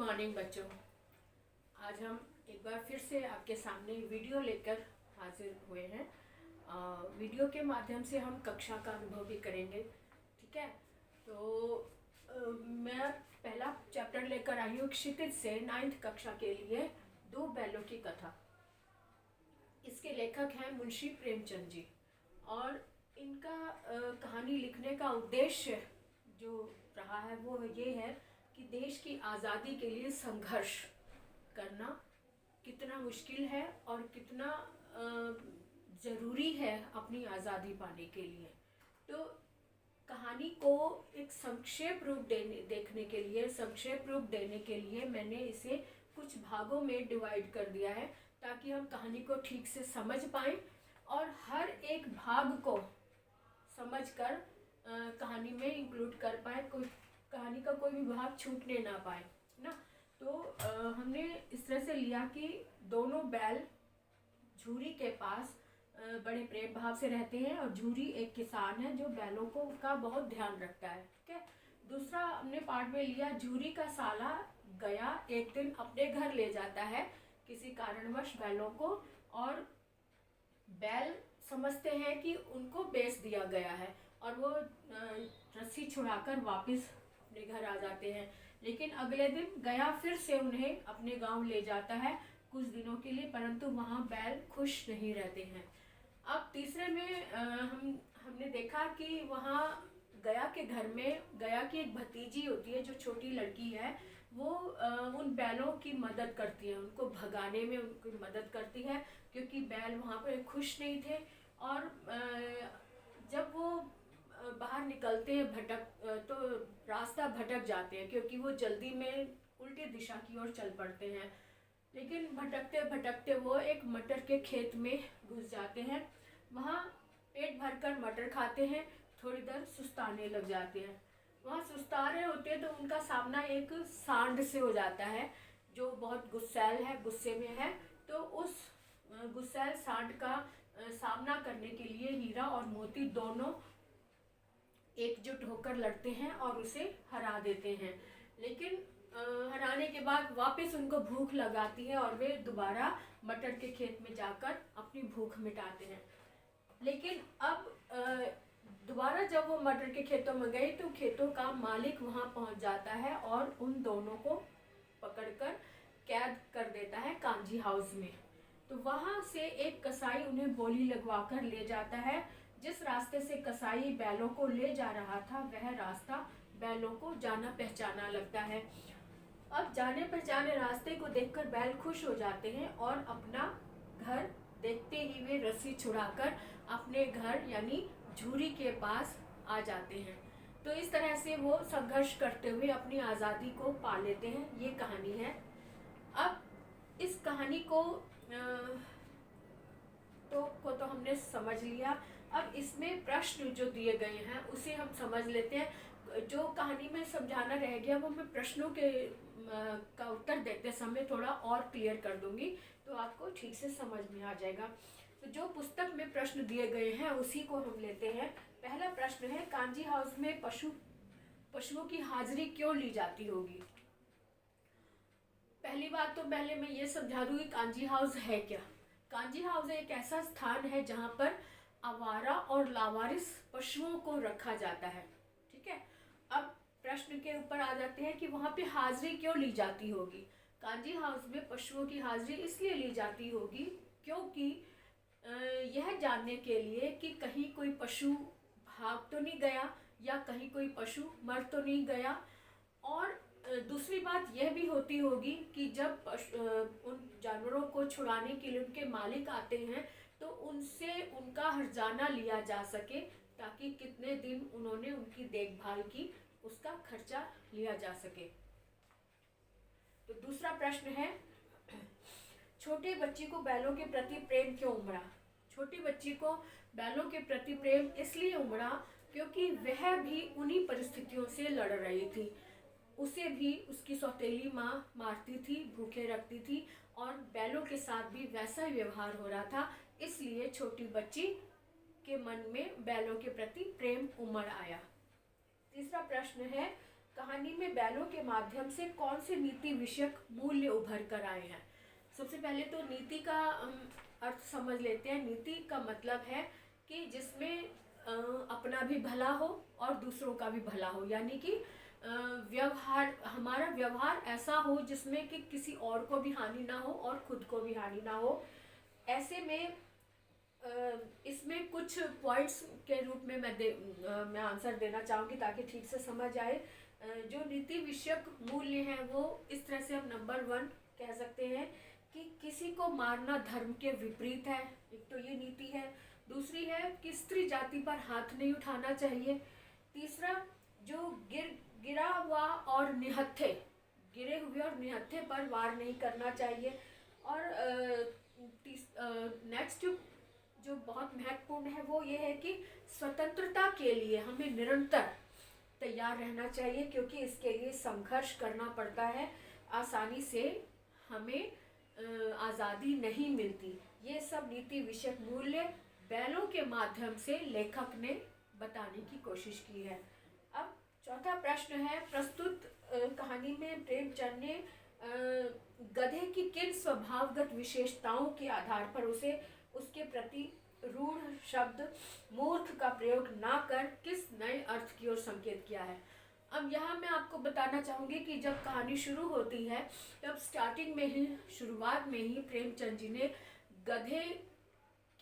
Morning बच्चों। आज हम एक बार फिर से आपके सामने वीडियो लेकर हाजिर हुए हैं। वीडियो के माध्यम से हम कक्षा का अनुभव भी करेंगे। ठीक है, तो मैं पहला चैप्टर लेकर आई हूँ क्षितिज से 9th कक्षा के लिए दो बैलों की कथा। इसके लेखक हैं मुंशी प्रेमचंद जी और इनका कहानी लिखने का उद्देश्य जो रहा है वो ये है कि देश की आज़ादी के लिए संघर्ष करना कितना मुश्किल है और कितना ज़रूरी है अपनी आज़ादी पाने के लिए। तो कहानी को एक संक्षेप रूप देने के लिए मैंने इसे कुछ भागों में डिवाइड कर दिया है ताकि हम कहानी को ठीक से समझ पाएँ और हर एक भाग को समझकर कहानी में इंक्लूड कर पाए, कोई कहानी का कोई भी भाग छूटने ना पाए ना। तो हमने इस तरह से लिया कि दोनों बैल झूरी के पास बड़े प्रेम भाव से रहते हैं और झूरी एक किसान है जो बैलों को का बहुत ध्यान रखता है। ठीक है, दूसरा हमने पार्ट में लिया झूरी का साला गया एक दिन अपने घर ले जाता है किसी कारणवश बैलों को, और बैल समझते हैं कि उनको बेच दिया गया है और वो रस्सी छुड़ाकर वापस अपने घर आ जाते हैं। लेकिन अगले दिन गया फिर से उन्हें अपने गांव ले जाता है कुछ दिनों के लिए, परंतु वहां बैल खुश नहीं रहते हैं। अब तीसरे में हमने देखा कि वहां गया के घर में गया की एक भतीजी होती है जो छोटी लड़की है, वो उन बैलों की मदद करती है, उनको भगाने में उनकी मदद करती है क्योंकि बैल वहाँ पर खुश नहीं थे। और जब वो बाहर निकलते हैं तो रास्ता भटक जाते हैं क्योंकि वो जल्दी में उल्टी दिशा की ओर चल पड़ते हैं। लेकिन भटकते भटकते वो एक मटर के खेत में घुस जाते हैं, वहाँ पेट भरकर मटर खाते हैं, थोड़ी देर सुस्ताने लग जाते हैं। वहाँ सुस्ता रहे होते हैं तो उनका सामना एक सांड से हो जाता है जो बहुत गुस्से में है। तो उस गुस्सैल सांड का सामना करने के लिए हीरा और मोती दोनों एकजुट होकर लड़ते हैं और उसे हरा देते हैं। लेकिन हराने के बाद वापस उनको भूख लगाती है और वे दोबारा मटर के खेत में जाकर अपनी भूख मिटाते हैं। लेकिन अब दोबारा जब वो मटर के खेतों में गए तो खेतों का मालिक वहां पहुंच जाता है और उन दोनों को पकड़कर कैद कर देता है कांजी हाउस में। तो वहां से एक कसाई उन्हें बोली लगवा कर ले जाता है। जिस रास्ते से कसाई बैलों को ले जा रहा था वह रास्ता बैलों को जाना पहचाना लगता है। अब जाने पहचाने रास्ते को देखकर बैल खुश हो जाते हैं और अपना घर देखते ही वे रस्सी छुड़ाकर अपने घर यानी झूरी के पास आ जाते हैं। तो इस तरह से वो संघर्ष करते हुए अपनी आज़ादी को पा लेते हैं। ये कहानी है। अब इस कहानी को तो हमने समझ लिया। अब इसमें प्रश्न जो दिए गए हैं उसे हम समझ लेते हैं। जो कहानी में समझाना रह गया वो मैं प्रश्नों के का उत्तर देते समय थोड़ा और क्लियर कर दूंगी तो आपको ठीक से समझ में आ जाएगा। तो जो पुस्तक में प्रश्न दिए गए हैं उसी को हम लेते हैं। पहला प्रश्न है, कांजी हाउस में पशुओं की हाजिरी क्यों ली जाती होगी? पहली बात तो पहले मैं ये समझा दूंगी कांजी हाउस है क्या। कांजी हाउस एक ऐसा स्थान है जहाँ पर आवारा और लावारिस पशुओं को रखा जाता है। ठीक है, अब प्रश्न के ऊपर आ जाते हैं कि वहाँ पे हाजिरी क्यों ली जाती होगी। कांजी हाउस में पशुओं की हाजिरी इसलिए ली जाती होगी क्योंकि यह जानने के लिए कि कहीं कोई पशु भाग तो नहीं गया या कहीं कोई पशु मर तो नहीं गया। और दूसरी बात यह भी होती होगी कि जब उन जानवरों को छुड़ाने के लिए उनके मालिक आते हैं तो उनसे उनका हर्जाना लिया जा सके ताकि कितने दिन उन्होंने उनकी देखभाल की उसका खर्चा लिया जा सके। तो दूसरा प्रश्न है, छोटे बच्ची को बैलों के प्रति प्रेम क्यों उमड़ा? छोटी बच्ची को बैलों के प्रति प्रेम इसलिए उमड़ा क्योंकि वह भी उन्हीं परिस्थितियों से लड़ रही थी। उसे भी उसकी सौतेली माँ मारती थी, भूखे रखती थी और बैलों के साथ भी वैसा ही व्यवहार हो रहा था, इसलिए छोटी बच्ची के मन में बैलों के प्रति प्रेम उमड़ आया। तीसरा प्रश्न है, कहानी में बैलों के माध्यम से कौन से नीति विषयक मूल्य उभर कर आए हैं। सबसे पहले तो नीति का अर्थ समझ लेते हैं। नीति का मतलब है कि जिसमें अपना भी भला हो और दूसरों का भी भला हो, यानी कि व्यवहार, हमारा व्यवहार ऐसा हो जिसमें कि किसी और को भी हानि ना हो और खुद को भी हानि ना हो। ऐसे में इसमें कुछ पॉइंट्स के रूप में मैं आंसर देना चाहूँगी ताकि ठीक से समझ आए। जो नीति विषयक मूल्य हैं वो इस तरह से हम नंबर 1 कह सकते हैं कि किसी को मारना धर्म के विपरीत है, एक तो ये नीति है। दूसरी है कि स्त्री जाति पर हाथ नहीं उठाना चाहिए। तीसरा, जो गिरे हुए और निहत्थे पर वार नहीं करना चाहिए। और नेक्स्ट जो बहुत महत्वपूर्ण है वो ये है कि स्वतंत्रता के लिए हमें निरंतर तैयार रहना चाहिए, क्योंकि इसके लिए संघर्ष करना पड़ता है। आसानी से हमें आज़ादी नहीं मिलती। ये सब नीति विषयक मूल्य बैलों के माध्यम से लेखक ने बताने की कोशिश की है। अब चौथा प्रश्न है, प्रस्तुत कहानी में प्रेमचंद ने गधे की किन स्वभावगत विशेषताओं के आधार पर उसे उसके प्रति रूढ़ शब्द मूर्ख का प्रयोग ना कर किस नए अर्थ की ओर संकेत किया है। अब यहाँ मैं आपको बताना चाहूँगी कि जब कहानी शुरू होती है तब स्टार्टिंग में ही, शुरुआत में ही प्रेमचंद जी ने गधे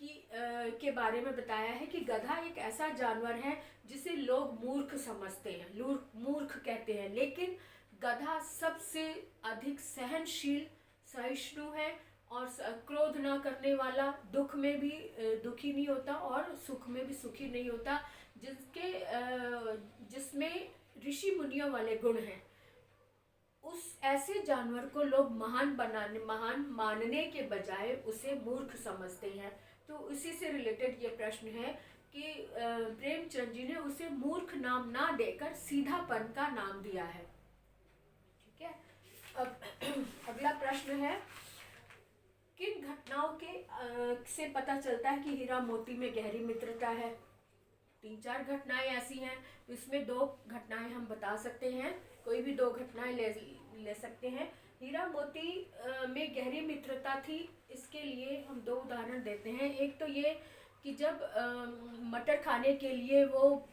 के बारे में बताया है कि गधा एक ऐसा जानवर है जिसे लोग मूर्ख समझते हैं, मूर्ख कहते हैं, लेकिन गधा सबसे अधिक सहनशील, सहिष्णु है और क्रोध ना करने वाला, दुख में भी दुखी नहीं होता और सुख में भी सुखी नहीं होता, जिसमें ऋषि मुनियों वाले गुण हैं। उस ऐसे जानवर को लोग महान मानने के बजाय उसे मूर्ख समझते हैं। तो इसी से रिलेटेड ये प्रश्न है कि प्रेमचंद जी ने उसे मूर्ख नाम ना देकर सीधापन का नाम दिया है। ठीक है। अब अगला प्रश्न है, किन घटनाओं से पता चलता है कि हीरा मोती में गहरी मित्रता है। 3-4 घटनाएं ऐसी हैं, इसमें 2 घटनाएं हम बता सकते हैं, कोई भी 2 घटनाएं ले सकते हैं। हीरा मोती में गहरी मित्रता थी, इसके लिए हम 2 उदाहरण देते हैं। एक तो ये कि जब मटर खाने के लिए वो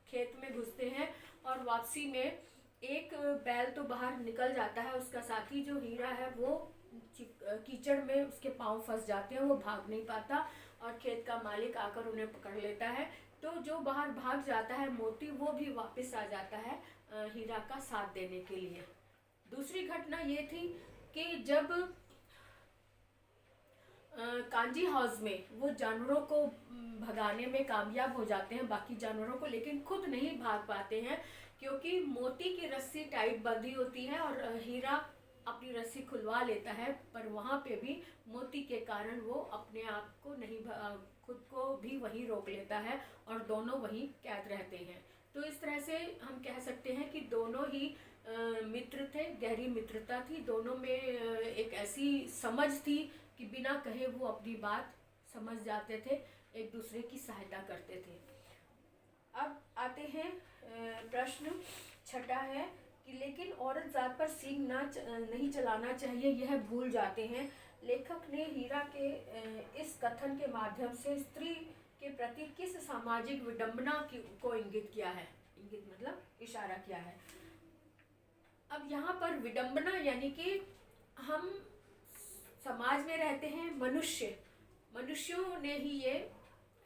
खेत में घुसते हैं और वापसी में एक बैल तो बाहर निकल जाता है, उसका साथी जो हीरा है वो कीचड़ में उसके पांव फंस जाते हैं, वो भाग नहीं पाता और खेत का मालिक आकर उन्हें पकड़ लेता है। तो जो बाहर भाग जाता है मोती, वो भी वापस आ जाता है हीरा का साथ देने के लिए। दूसरी घटना ये थी कि जब कांजी हाउस में वो जानवरों को भगाने में कामयाब हो जाते हैं, बाकी जानवरों को, लेकिन खुद नहीं भाग पाते हैं क्योंकि मोती की रस्सी टाइट बंधी होती है और हीरा अपनी रस्सी खुलवा लेता है, पर वहाँ पे भी मोती के कारण वो अपने आप को नहीं, खुद को भी वहीं रोक लेता है और दोनों वहीं कैद रहते हैं। तो इस तरह से हम कह सकते हैं कि दोनों ही मित्र थे, गहरी मित्रता थी, दोनों में एक ऐसी समझ थी कि बिना कहे वो अपनी बात समझ जाते थे, एक दूसरे की सहायता करते थे। अब आते हैं प्रश्न छठा है कि लेकिन औरत जात पर सींग नहीं चलाना चाहिए, यह भूल जाते हैं। लेखक ने हीरा के इस कथन के माध्यम से स्त्री के प्रति किस सामाजिक विडंबना को इंगित किया है। इंगित मतलब इशारा किया है। अब यहाँ पर विडंबना यानी कि हम समाज में रहते हैं, मनुष्यों ने ही ये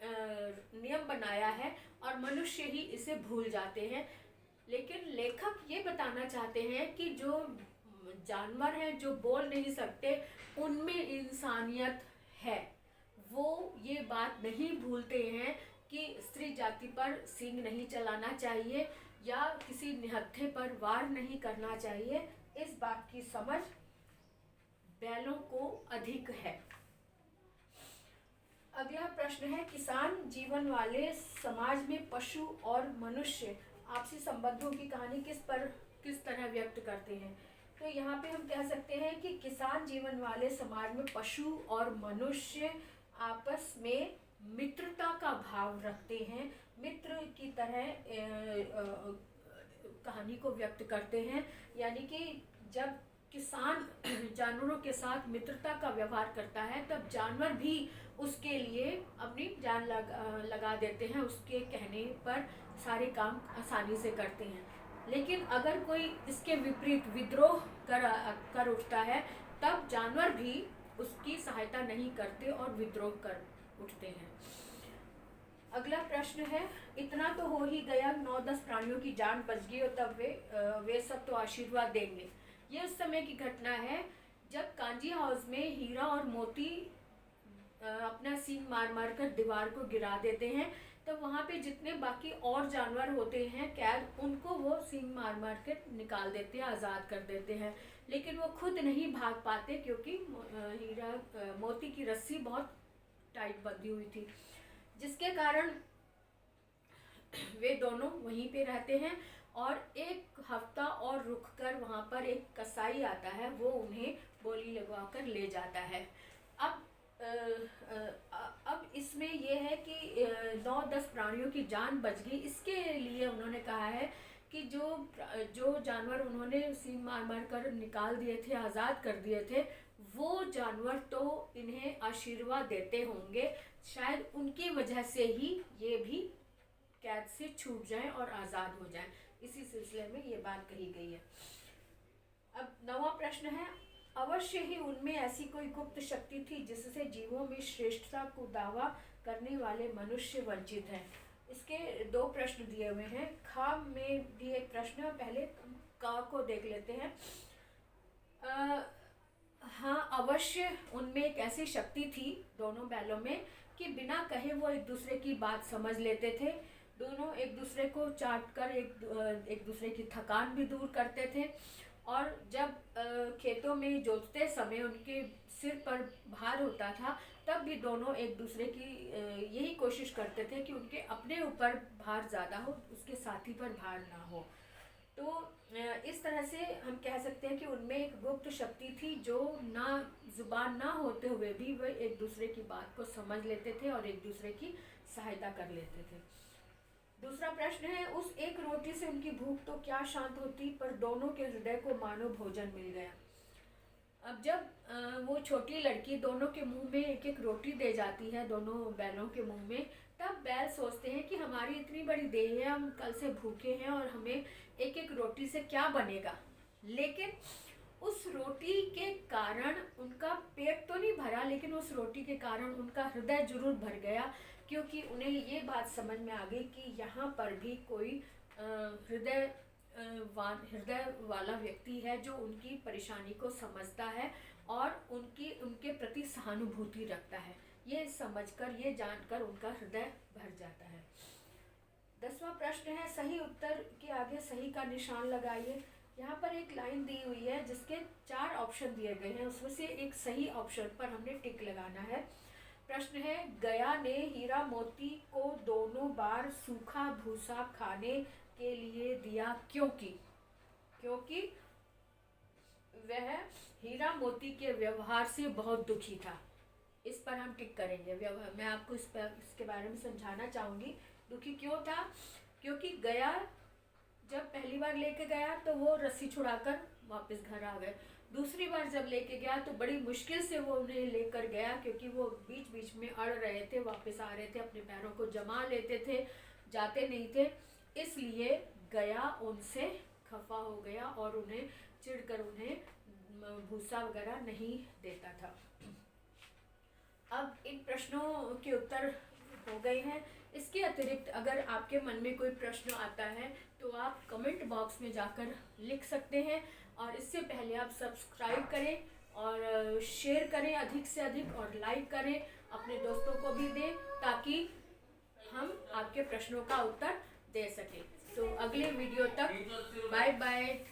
नियम बनाया है और मनुष्य ही इसे भूल जाते हैं। लेकिन लेखक ये बताना चाहते हैं कि जो जानवर हैं, जो बोल नहीं सकते, उनमें इंसानियत है। वो ये बात नहीं भूलते हैं कि स्त्री जाति पर सींग नहीं चलाना चाहिए या किसी निहत्थे पर वार नहीं करना चाहिए। इस बात की समझ बैलों को अधिक है। अगला प्रश्न है, किसान जीवन वाले समाज में पशु और मनुष्य आपसी संबंधों की कहानी किस तरह व्यक्त करते हैं। तो यहाँ पे हम कह सकते हैं कि किसान जीवन वाले समाज में पशु और मनुष्य आपस में मित्रता का भाव रखते हैं, मित्र की तरह कहानी को व्यक्त करते हैं। यानी कि जब किसान जानवरों के साथ मित्रता का व्यवहार करता है तब जानवर भी उसके लिए अपनी जान लगा देते हैं, उसके कहने पर सारे काम आसानी से करते हैं। लेकिन अगर कोई इसके विपरीत विद्रोह कर उठता है तब जानवर भी उसकी सहायता नहीं करते और विद्रोह कर उठते हैं। अगला प्रश्न है, इतना तो हो ही गया, 9-10 प्राणियों की जान बच गई और तब वे सब तो आशीर्वाद देंगे। ये उस समय की घटना है जब कांजी हाउस में हीरा और मोती अपना सींग मार मार कर दीवार को गिरा देते हैं। तो वहाँ पे जितने बाकी और जानवर होते हैं कैद, उनको वो सींग मार मार के निकाल देते हैं, आज़ाद कर देते हैं। लेकिन वो खुद नहीं भाग पाते क्योंकि मोती की रस्सी बहुत टाइट बंधी हुई थी, जिसके कारण वे दोनों वहीं पे रहते हैं। और एक हफ्ता और रुककर वहाँ पर एक कसाई आता है, वो उन्हें बोली लगवाकर ले जाता है। अब इसमें यह है कि 9-10 प्राणियों की जान बच गई। इसके लिए उन्होंने कहा है कि जो जानवर उन्होंने सींग मार मार कर निकाल दिए थे, आज़ाद कर दिए थे, वो जानवर तो इन्हें आशीर्वाद देते होंगे, शायद उनकी वजह से ही ये भी कैद से छूट जाएं और आज़ाद हो जाएं। इसी सिलसिले में ये बात कही गई है। अब 9वां प्रश्न है, अवश्य ही उनमें ऐसी कोई गुप्त शक्ति थी जिससे जीवों में श्रेष्ठता को दावा करने वाले मनुष्य वंचित हैं। इसके 2 प्रश्न दिए हुए हैं। खा में भी एक प्रश्न है, पहले का को देख लेते हैं। हाँ, अवश्य उनमें एक ऐसी शक्ति थी दोनों बैलों में कि बिना कहे वो एक दूसरे की बात समझ लेते थे। दोनों एक दूसरे को चाट कर एक दूसरे की थकान भी दूर करते थे। और जब खेतों में जोतते समय उनके सिर पर भार होता था तब भी दोनों एक दूसरे की यही कोशिश करते थे कि उनके अपने ऊपर भार ज़्यादा हो, उसके साथी पर भार ना हो। तो इस तरह से हम कह सकते हैं कि उनमें एक गुप्त शक्ति थी जो ना जुबान ना होते हुए भी वह एक दूसरे की बात को समझ लेते थे और एक दूसरे की सहायता कर लेते थे। दूसरा प्रश्न है, उस एक रोटी से उनकी भूख तो क्या शांत होती, पर दोनों के हृदय को मानो भोजन मिल गया। अब जब वो छोटी लड़की दोनों के मुंह में एक एक रोटी दे जाती है, दोनों बैलों के मुंह में, तब बैल सोचते हैं कि हमारी इतनी बड़ी देह है, हम कल से भूखे हैं और हमें एक एक रोटी से क्या बनेगा। लेकिन उस रोटी के कारण उनका पेट तो नहीं भरा, लेकिन उस रोटी के कारण उनका हृदय जरूर भर गया, क्योंकि उन्हें ये बात समझ में आ गई कि यहाँ पर भी कोई हृदय वाला व्यक्ति है जो उनकी परेशानी को समझता है और उनके प्रति सहानुभूति रखता है। ये समझकर, ये जानकर उनका हृदय भर जाता है। 10वां प्रश्न है, सही उत्तर के आगे सही का निशान लगाइए। यहाँ पर एक लाइन दी हुई है जिसके 4 ऑप्शन दिए गए हैं, उसमें से एक सही ऑप्शन पर हमने टिक लगाना है। प्रश्न है, गया ने हीरा मोती को दोनों बार सूखा भूसा खाने के लिए दिया क्योंकि वह हीरा मोती के व्यवहार से बहुत दुखी था। इस पर हम टिक करेंगे। मैं आपको इसके बारे में समझाना चाहूँगी। दुखी क्यों था? क्योंकि गया जब पहली बार लेके गया तो वो रस्सी छुड़ाकर वापस घर आ गए। दूसरी बार जब लेके गया तो बड़ी मुश्किल से वो उन्हें लेकर गया, क्योंकि वो बीच बीच में अड़ रहे थे, वापस आ रहे थे, अपने पैरों को जमा लेते थे, जाते नहीं थे। इसलिए गया उनसे खफा हो गया और उन्हें चिढ़कर उन्हें भूसा वगैरह नहीं देता था। अब इन प्रश्नों के उत्तर हो गए हैं। इसके अतिरिक्त अगर आपके मन में कोई प्रश्न आता है तो आप कमेंट बॉक्स में जाकर लिख सकते हैं, और इससे पहले आप सब्सक्राइब करें और शेयर करें अधिक से अधिक, और लाइक करें, अपने दोस्तों को भी दें ताकि हम आपके प्रश्नों का उत्तर दे सकें। तो अगले वीडियो तक बाय बाय।